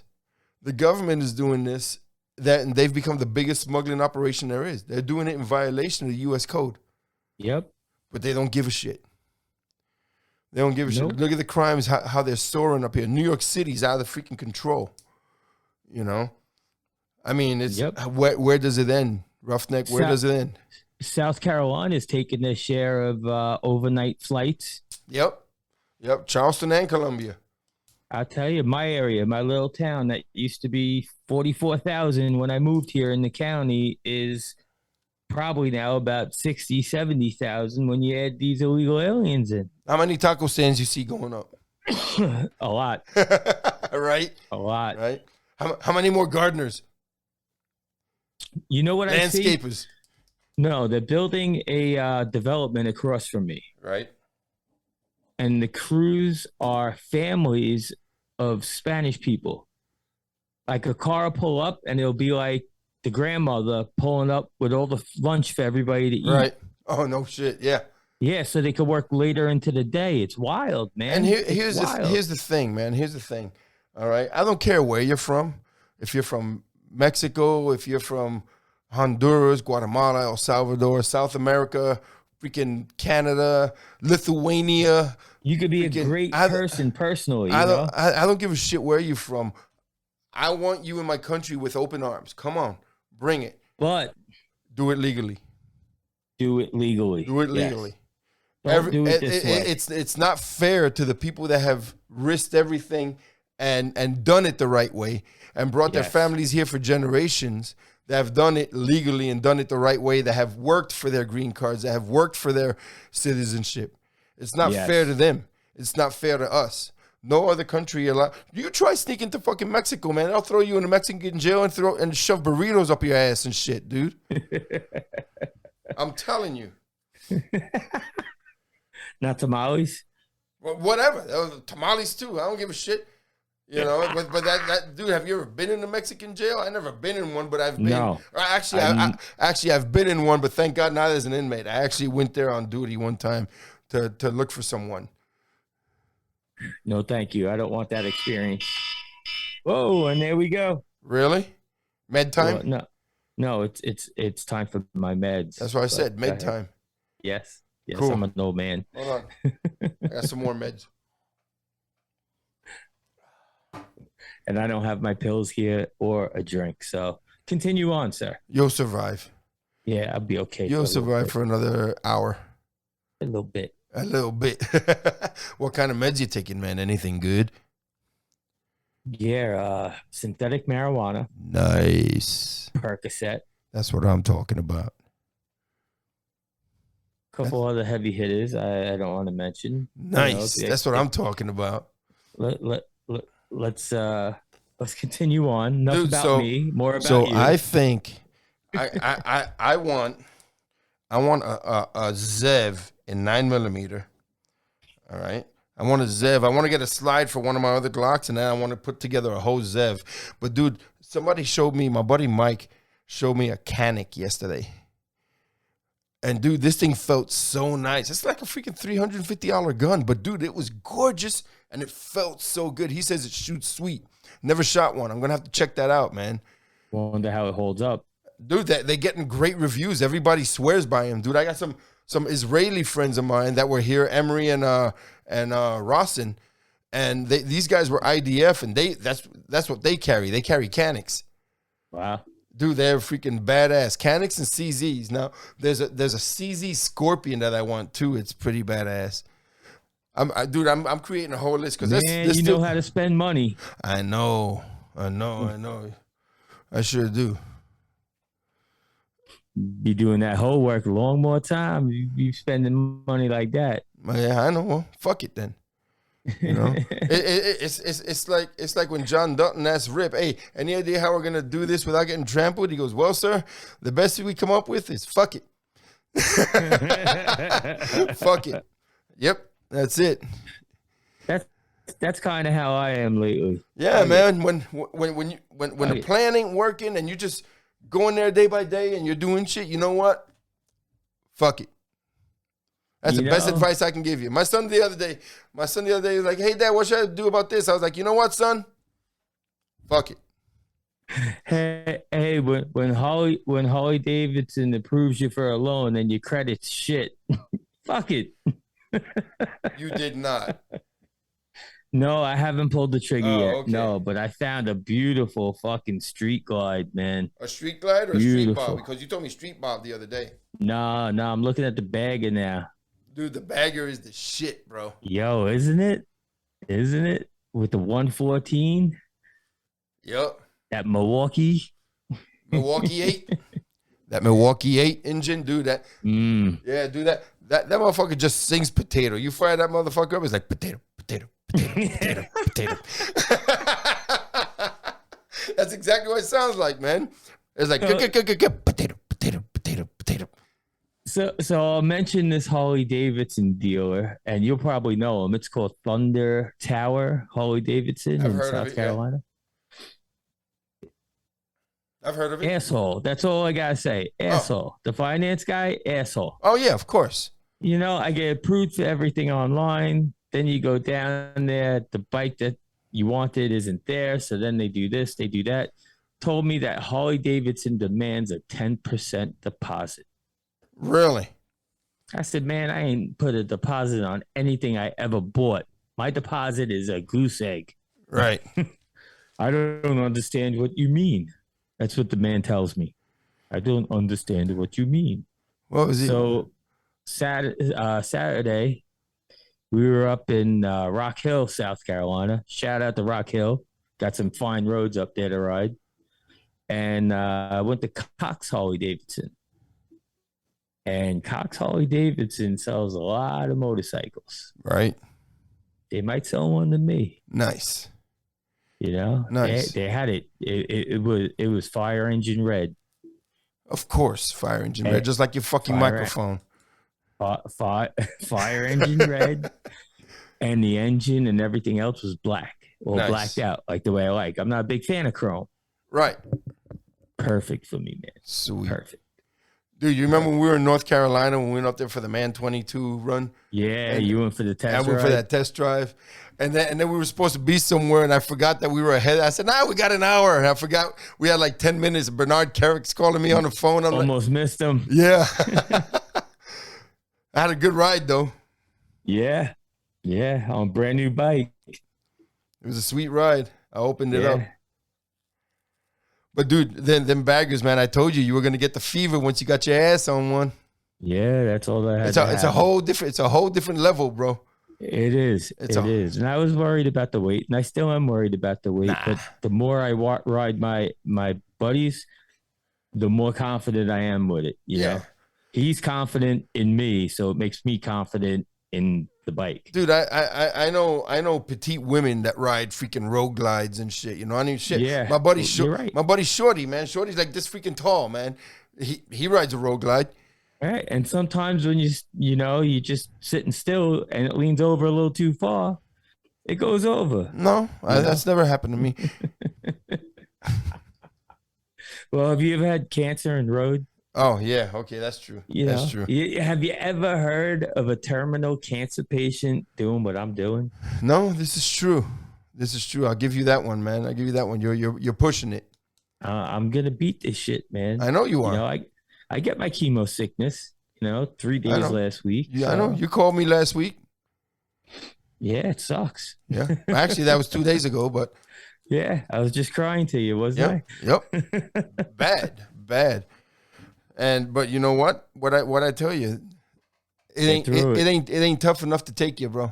And they've become the biggest smuggling operation there is. They're doing it in violation of the U.S. code. Yep. But they don't give a shit. They don't give a shit. Look at the crimes, how they're soaring up here. New York City's out of freaking control. You know? I mean, it's where does it end? Roughneck, where does it end? South Carolina's taking their share of overnight flights. Yep. Charleston and Columbia. I'll tell you, my area, my little town that used to be 44,000 when I moved here in the county is probably now about 60, 70,000 when you add these illegal aliens in. How many taco stands you see going up? A lot. Right? A lot. Right? How many more gardeners? You know what I see? Landscapers. No, they're building a development across from me. Right? And the crews are families of Spanish people. Like a car will pull up and it'll be like the grandmother pulling up with all the lunch for everybody to eat. Right. Oh, no shit. Yeah. Yeah, so they could work later into the day. It's wild, man. And here's the thing, man. Here's the thing. All right. I don't care where you're from. If you're from Mexico, if you're from Honduras, Guatemala, El Salvador, South America, freaking Canada, Lithuania. You could be a great person personally. I don't give a shit where you're from. I want you in my country with open arms. Come on, bring it. But do it legally. Do it legally. Do it legally. Yes. Do it this way. It's not fair to the people that have risked everything and done it the right way and brought their families here for generations, that have done it legally and done it the right way, that have worked for their green cards, that have worked for their citizenship. It's not fair to them. It's not fair to us. No other country allowed. You try sneaking to fucking Mexico, man. I'll throw you in a Mexican jail and shove burritos up your ass and shit, dude. I'm telling you. Not tamales? Well, whatever. Tamales too. I don't give a shit. You know, but that dude, have you ever been in a Mexican jail? I never been in one, but I've been. No. Actually, I've been in one, but thank God not as an inmate. I actually went there on duty one time to look for someone. No, thank you. I don't want that experience. Whoa, and there we go. Really? Med time? Well, no, it's time for my meds. That's what I said. Med time. Yes, cool. I'm an old man. Hold on, I got some more meds. And I don't have my pills here or a drink. So continue on, sir. You'll survive. Yeah, I'll be okay. You'll survive for another hour. A little bit. A little bit. What kind of meds you taking, man? Anything good? Yeah, synthetic marijuana. Nice. Percocet. That's what I'm talking about. A couple other heavy hitters I don't want to mention. Nice. You know, that's what I'm talking about. Let's continue on. Enough about me. More about you. So I think I want a Zev in 9mm. All right. I want a Zev. I want to get a slide for one of my other Glocks, and then I want to put together a whole Zev. But dude, somebody showed me, my buddy Mike showed me a Canic yesterday. And dude, this thing felt so nice. It's like a freaking $350 gun, but dude, it was gorgeous and it felt so good. He says it shoots sweet. Never shot one. I'm gonna have to check that out, man. Wonder how it holds up. Dude, they're getting great reviews. Everybody swears by him, dude. I got some Israeli friends of mine that were here, Emery and Rossin, and these guys were IDF, and that's what they carry. They carry Canics. Wow. Dude, they're freaking badass. Canics and CZs. Now, there's a CZ Scorpion that I want too. It's pretty badass. I'm creating a whole list because this know how to spend money. I know. I sure do. Be doing that whole work a long more time. You spending money like that. Yeah, I know. Well, fuck it then. You know, it's like when John Dutton asked Rip, "Hey, any idea how we're gonna do this without getting trampled?" He goes, "Well, sir, the best thing we come up with is fuck it." Fuck it. Yep, that's it. That's kind of how I am lately. Yeah, man. When the plan ain't working and you just going there day by day and you're doing shit, you know what? Fuck it. That's the best advice I can give you. My son the other day was like, "Hey, Dad, what should I do about this?" I was like, "You know what, son? Fuck it." Hey, when Harley Davidson approves you for a loan and your credit's shit, fuck it. You did not. No, I haven't pulled the trigger yet. Okay. No, but I found a beautiful fucking Street Glide, man. A Street Glide or beautiful. A Street Bob? Because you told me Street Bob the other day. No, I'm looking at the bagger now. Dude, the bagger is the shit, bro. Yo, isn't it? Isn't it? With the 114? Yep. That Milwaukee 8. That Milwaukee 8 engine, dude. That. Yeah, dude. That motherfucker just sings potato. You fire that motherfucker up, it's like potato, potato, potato, potato, potato. That's exactly what it sounds like, man. It's like potato, potato, potato, potato. So I'll mention this Harley Davidson dealer, and you'll probably know him. It's called Thunder Tower Harley Davidson in South Carolina. Yeah. I've heard of it. Asshole. That's all I gotta say. Asshole. The finance guy, asshole. Oh yeah, of course. You know, I get approved for everything online. Then you go down there, the bike that you wanted isn't there. So then they do this, they do that. Told me that Harley Davidson demands a 10% deposit. Really? I said, man, I ain't put a deposit on anything I ever bought. My deposit is a goose egg. Right. I don't understand what you mean. That's what the man tells me. I don't understand what you mean. What was it? So Saturday, we were up in Rock Hill, South Carolina. Shout out to Rock Hill. Got some fine roads up there to ride. And I went to Cox Harley Davidson. And Cox Harley Davidson sells a lot of motorcycles. Right. They might sell one to me. Nice. You know? Nice. They had it. It was fire engine red. Of course, fire engine red, just like your fucking microphone. Fire engine red, and the engine and everything else was black or blacked out, like the way I like. I'm not a big fan of chrome. Right. Perfect for me, man. Sweet. Perfect. Dude, you remember when we were in North Carolina when we went up there for the Man 22 run? Yeah, you went for the test drive. I went for that test drive. And then we were supposed to be somewhere, and I forgot that we were ahead. I said, we got an hour. And I forgot we had like 10 minutes. Bernard Carrick's calling me on the phone. I'm almost missed him. Yeah. I had a good ride, though. Yeah. Yeah, on a brand new bike. It was a sweet ride. I opened it up. But, dude, them baggers, man, I told you were going to get the fever once you got your ass on one. Yeah, that's all that it's a whole different level, bro. It is. It is. And I was worried about the weight, and I still am worried about the weight. But the more I ride my buddies, the more confident I am with it. You know? He's confident in me, so it makes me confident in the bike. Dude, I know petite women that ride freaking road glides and shit. You know, I mean, shit. Yeah, my buddy Shorty, man. Shorty's like this freaking tall, man. He rides a road glide. Right, and sometimes when you just sitting still and it leans over a little too far, it goes over. No, that's never happened to me. Well, have you ever had cancer in road? Oh yeah, okay, that's true. That's true. Have you ever heard of a terminal cancer patient doing what I'm doing? No, this is true. This is true. I'll give you that one, man. I'll give you that one. You're pushing it. I'm gonna beat this shit, man. I know you are. You know, I get my chemo sickness, 3 days last week. Yeah, so. I know. You called me last week. Yeah, it sucks. Yeah. Actually, that was 2 days ago, but. Yeah, I was just crying to you, wasn't I? Yep. Bad. But you know what? What I tell you, it ain't tough enough to take you, bro.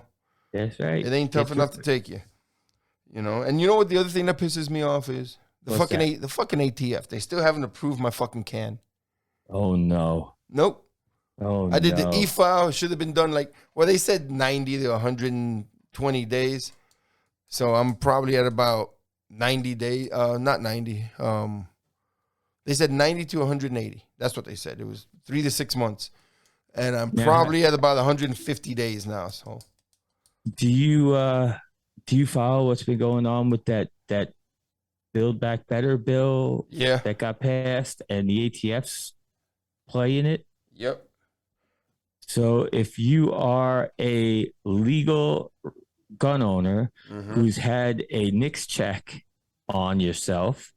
That's right. It ain't tough enough to take you. You know, and you know what the other thing that pisses me off is? The fucking ATF. They still haven't approved my fucking can. Oh no. Nope. Oh, I did the e-file. Should have been done they said 90 to 120 days. So I'm probably at about 90 days. Not 90. They said 90 to 180. That's what they said. It was 3 to 6 months. And I'm probably at about 150 days now. So do you follow what's been going on with that Build Back Better bill that got passed and the ATF's playing it? Yep. So if you are a legal gun owner who's had a NICS check on yourself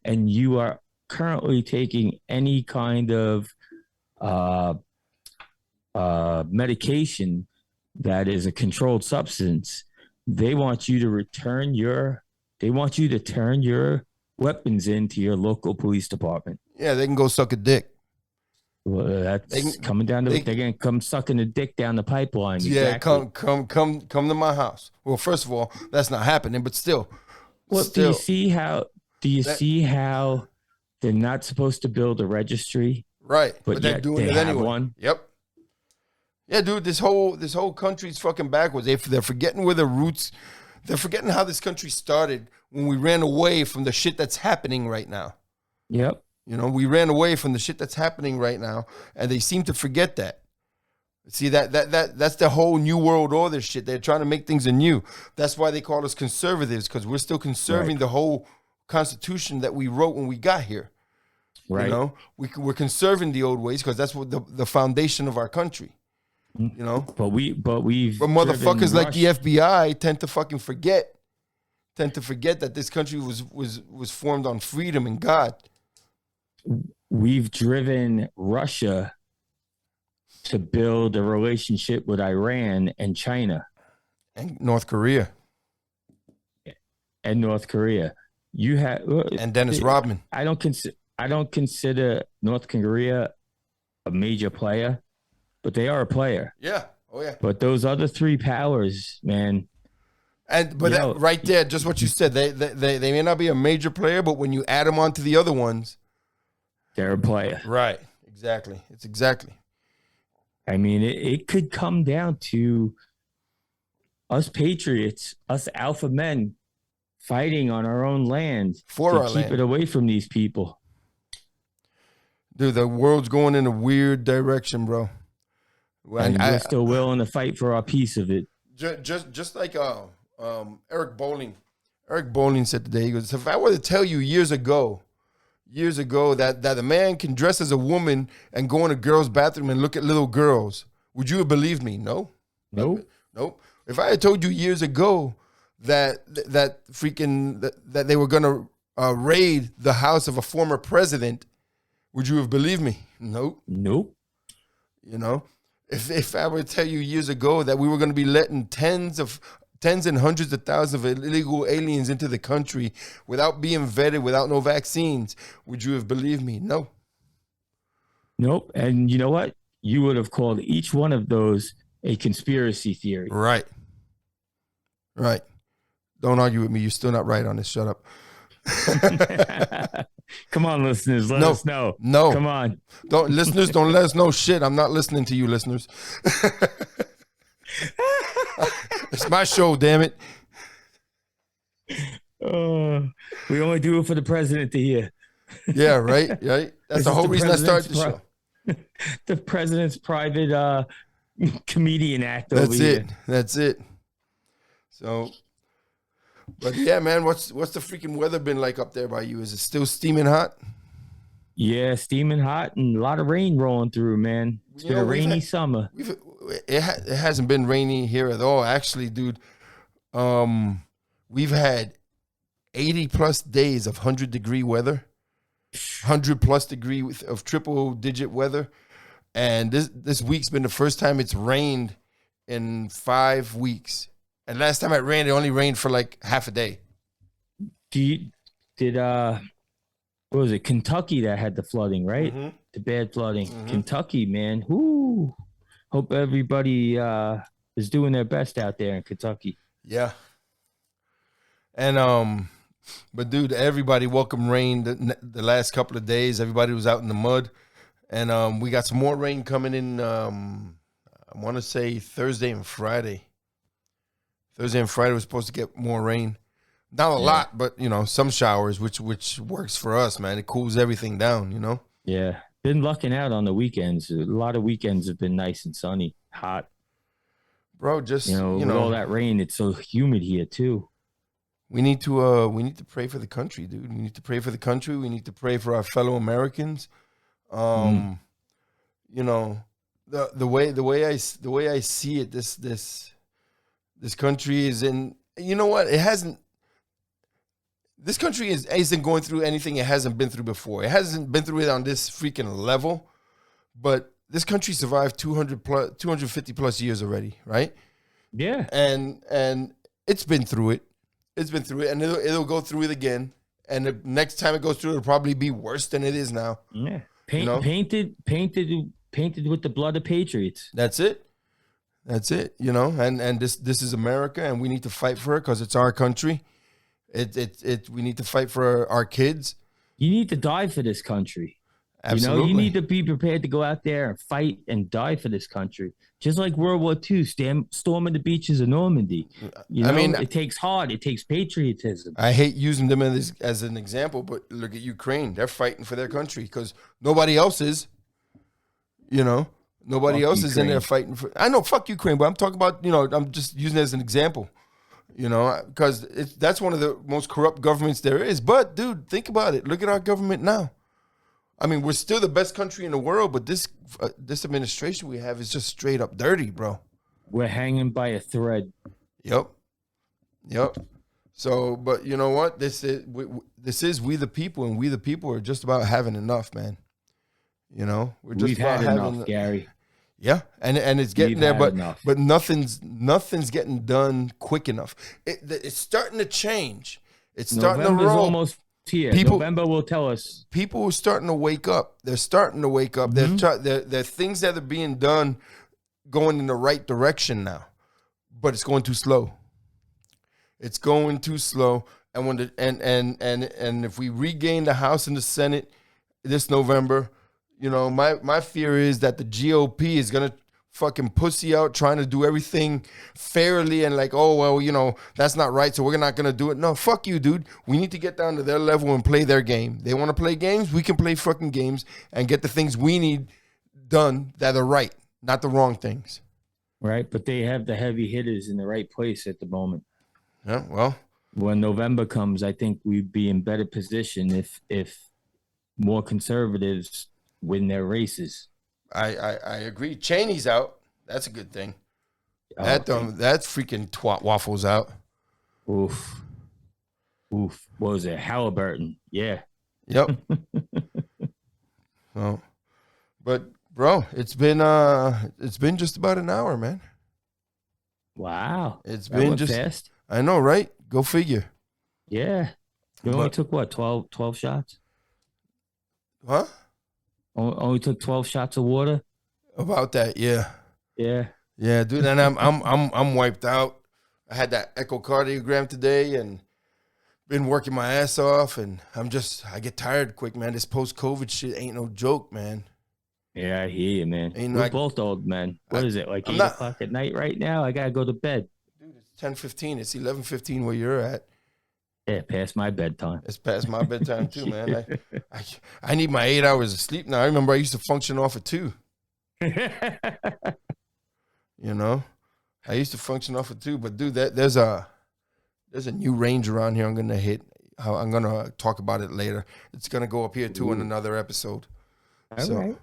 and you are currently taking any kind of medication that is a controlled substance, they want you to turn your weapons into your local police department. Yeah, they can go suck a dick. Well, that's coming down to they're gonna come sucking a dick down the pipeline. Yeah, exactly. come to my house. Well, first of all, that's not happening, but still. Well, do you see how they're not supposed to build a registry? Right, but they're doing it anyway. One? Yep. Yeah, dude, this whole country's fucking backwards. They're forgetting where the roots. They're forgetting how this country started when we ran away from the shit that's happening right now. Yep. You know, we ran away from the shit that's happening right now, and they seem to forget that. See, that's the whole New World Order shit. They're trying to make things anew. That's why they call us conservatives, because we're still conserving the whole Constitution that we wrote when we got here. Right. You know, we're conserving the old ways because that's what the foundation of our country. You know, but motherfuckers like the FBI tend to fucking forget. Tend to forget that this country was formed on freedom and God. We've driven Russia to build a relationship with Iran and China and North Korea. You have and Dennis Rodman. I don't consider North Korea a major player, but they are a player. Yeah. Oh yeah. But those other three powers, man. But right there, just what you said, they may not be a major player, but when you add them onto the other ones, they're a player. Right. Exactly. It's exactly. I mean, it could come down to us patriots, us alpha men, fighting on our own land to keep it away from these people. Dude, the world's going in a weird direction, bro. And we're still willing to fight for our piece of it. Just like Eric Bolling. Eric Bolling said today, he goes, if I were to tell you years ago that a man can dress as a woman and go in a girl's bathroom and look at little girls, would you have believed me? No. Nope. If I had told you years ago that they were gonna raid the house of a former president, would you have believed me? Nope. You know, if I were to tell you years ago that we were going to be letting tens and hundreds of thousands of illegal aliens into the country without being vetted, without no vaccines, would you have believed me? No. Nope. And you know what? You would have called each one of those a conspiracy theory. Right. Don't argue with me. You're still not right on this. Shut up. Come on, listeners. Let us know. No. Come on. Listeners, don't let us know shit. I'm not listening to you, listeners. It's my show, damn it. We only do it for the president to hear. Yeah, right. That's the whole reason I started the show. The president's private comedian act over here. That's it. So, but yeah, man, what's the freaking weather been like up there by you? Is it still steaming hot? Yeah, steaming hot and a lot of rain rolling through, man. It's been a rainy summer. It hasn't been rainy here at all, actually, dude. We've had 80 plus days of 100-degree weather, 100 plus degree of triple digit weather, and this week's been the first time it's rained in 5 weeks. And last time it rained, it only rained for like half a day. What was it? Kentucky that had the flooding, right? Mm-hmm. The bad flooding. Mm-hmm. Kentucky, man. Whoo. Hope everybody is doing their best out there in Kentucky. Yeah. And but dude, everybody welcomed rain the last couple of days. Everybody was out in the mud, and we got some more rain coming in. I want to say Thursday and Friday. Thursday and Friday was supposed to get more rain. Not a lot, but some showers, which works for us, man. It cools everything down, Yeah. Been lucking out on the weekends. A lot of weekends have been nice and sunny, hot. Bro, just with all that rain, it's so humid here too. We need to pray for the country, dude. We need to pray for the country. We need to pray for our fellow Americans. The way I see it, this country is in. You know what? It hasn't. This country isn't going through anything it hasn't been through before. It hasn't been through it on this freaking level, but this country survived 250 plus years already, right? Yeah. And it's been through it. It's been through it, and it'll go through it again. And the next time it goes through, it'll probably be worse than it is now. Yeah. Painted with the blood of patriots. That's it. And this is America, and we need to fight for it because it's our country. We need to fight for our kids. You need to die for this country. Absolutely. You need to be prepared to go out there and fight and die for this country. Just like World War II, storming the beaches of Normandy. I mean, it takes heart. It takes patriotism. I hate using them as an example, but look at Ukraine. They're fighting for their country because nobody else is. Nobody else is in there fighting for. I know, fuck Ukraine, but I'm talking about, I'm just using it as an example. Because that's one of the most corrupt governments there is. But, dude, think about it. Look at our government now. I mean, we're still the best country in the world, but this administration we have is just straight up dirty, bro. We're hanging by a thread. Yep. So, but you know what? This is we the people, and we the people are just about having enough, man. We've had enough, Gary. Yeah, and it's getting there, but nothing's getting done quick enough. It's starting to change. It's starting to roll. Almost here. November will tell us. People are starting to wake up. They're starting to wake up. Mm-hmm. There are things that are being done going in the right direction now, but it's going too slow. It's going too slow. And when and if we regain the House and the Senate this November, my fear is that the GOP is gonna fucking pussy out trying to do everything fairly and like, oh, well, that's not right, so we're not going to do it. No, fuck you, dude. We need to get down to their level and play their game. They want to play games, we can play fucking games and get the things we need done that are right, not the wrong things. Right, but they have the heavy hitters in the right place at the moment. Yeah, well. When November comes, I think we'd be in better position if more conservatives win their races. I agree. Cheney's out. That's a good thing. That freaking twat waffles out. Oof. What was it? Halliburton. Yeah. Yep. Well, but bro, it's been just about an hour, man. Wow. It's been just fast. I know, right? Go figure. Yeah. You only took what, 12 shots? Huh? Only took 12 shots of water. About that, yeah. Yeah, dude. And I'm wiped out. I had that echocardiogram today, and been working my ass off. And I get tired quick, man. This post-COVID shit ain't no joke, man. Yeah, I hear you, man. We're both old men. What is it, like 8 o'clock at night right now? I gotta go to bed. Dude, it's 10:15. It's 11:15 where you're at. Yeah, past my bedtime. It's past my bedtime too, man. I need my 8 hours of sleep now. I remember I used to function off of 2. I used to function off of 2. But dude, there's a new range around here. I'm gonna hit. I'm gonna talk about it later. It's gonna go up here too in another episode. All right.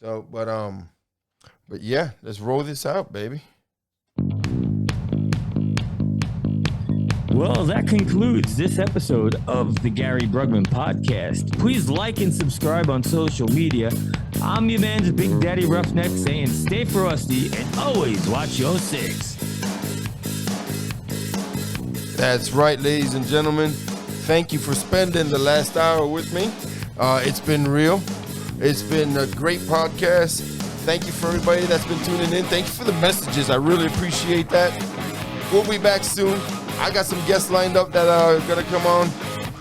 So, but yeah, let's roll this out, baby. Well, that concludes this episode of the Gary Brugman podcast. Please like and subscribe on social media. I'm your man's Big Daddy Roughneck saying stay frosty and always watch your 6. That's right, ladies and gentlemen. Thank you for spending the last hour with me. It's been real. It's been a great podcast. Thank you for everybody that's been tuning in. Thank you for the messages. I really appreciate that. We'll be back soon. I got some guests lined up that are going to come on.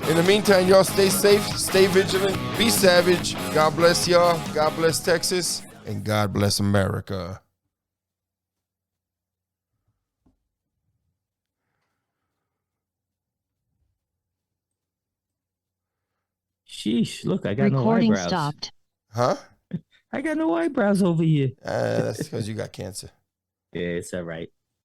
In the meantime, y'all stay safe, stay vigilant, be savage. God bless y'all. God bless Texas. And God bless America. Sheesh, look, I got no eyebrows. Recording stopped. Huh? I got no eyebrows over here. That's because you got cancer. Yeah, it's all right.